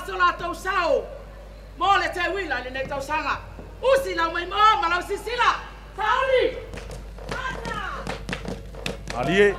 sola tau sao. Mo le te wila le nei tau sanga. Usi la mai mo malau sisila. Sauli. Ana. Alie.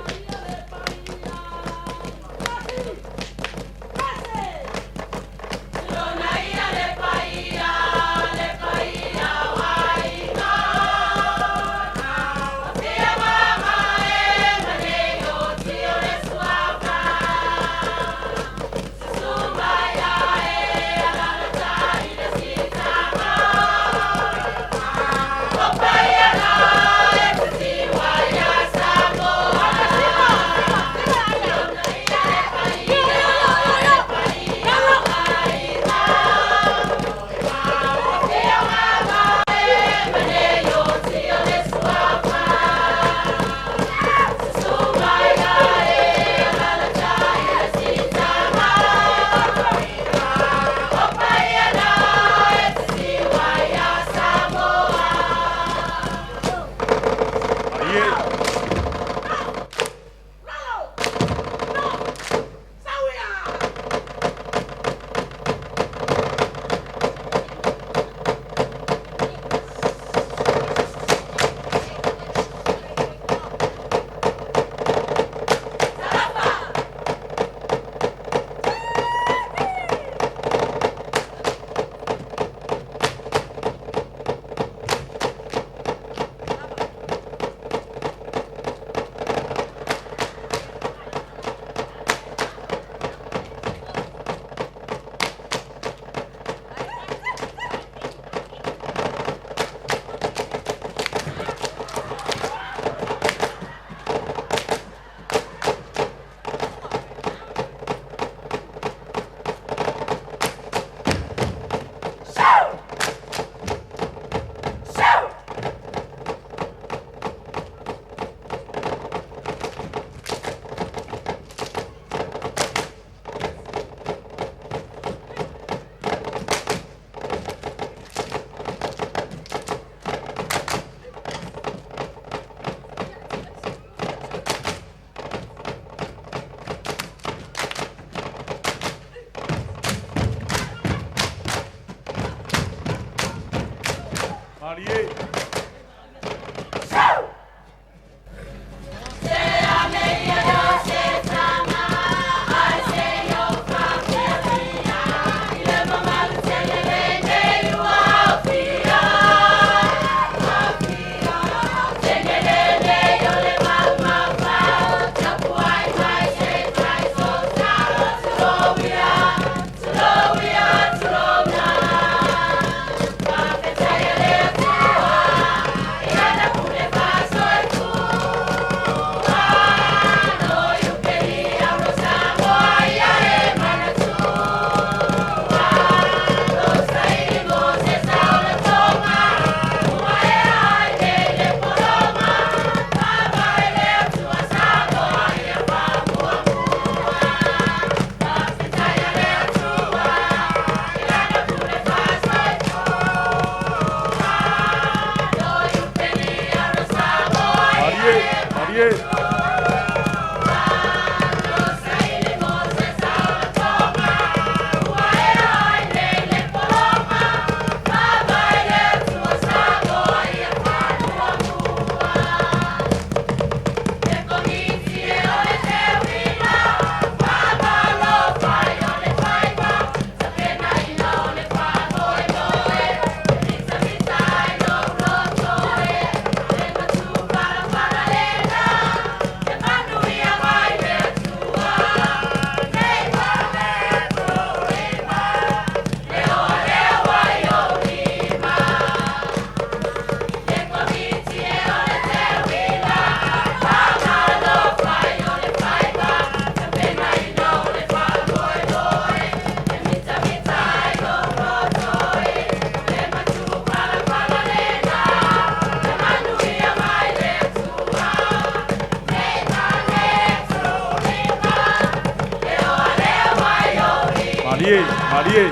Marie.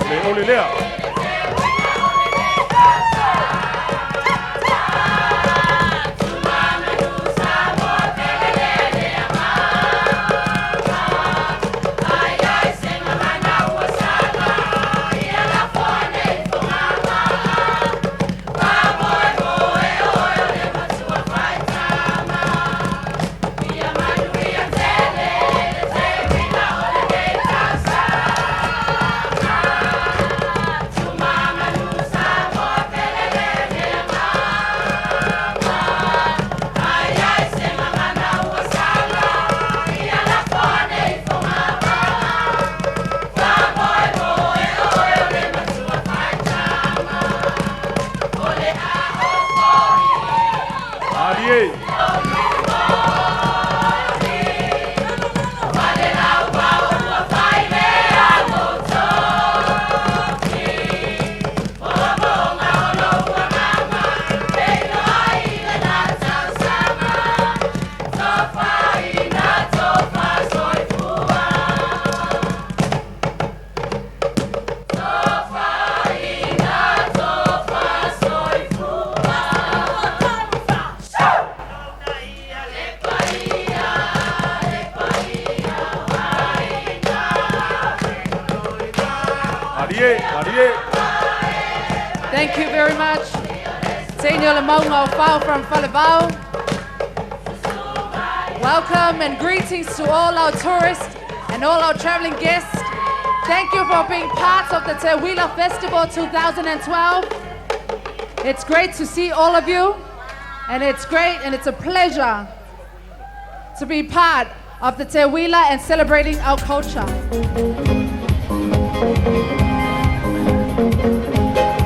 Le Lea. Ay, ay, se me va. Niole Maunga Whao from Whalevau. Welcome and greetings to all our tourists and all our traveling guests. Thank you for being part of the Te Huila Festival 2012. It's great to see all of you, and it's great and it's a pleasure to be part of the Te Huila and celebrating our culture.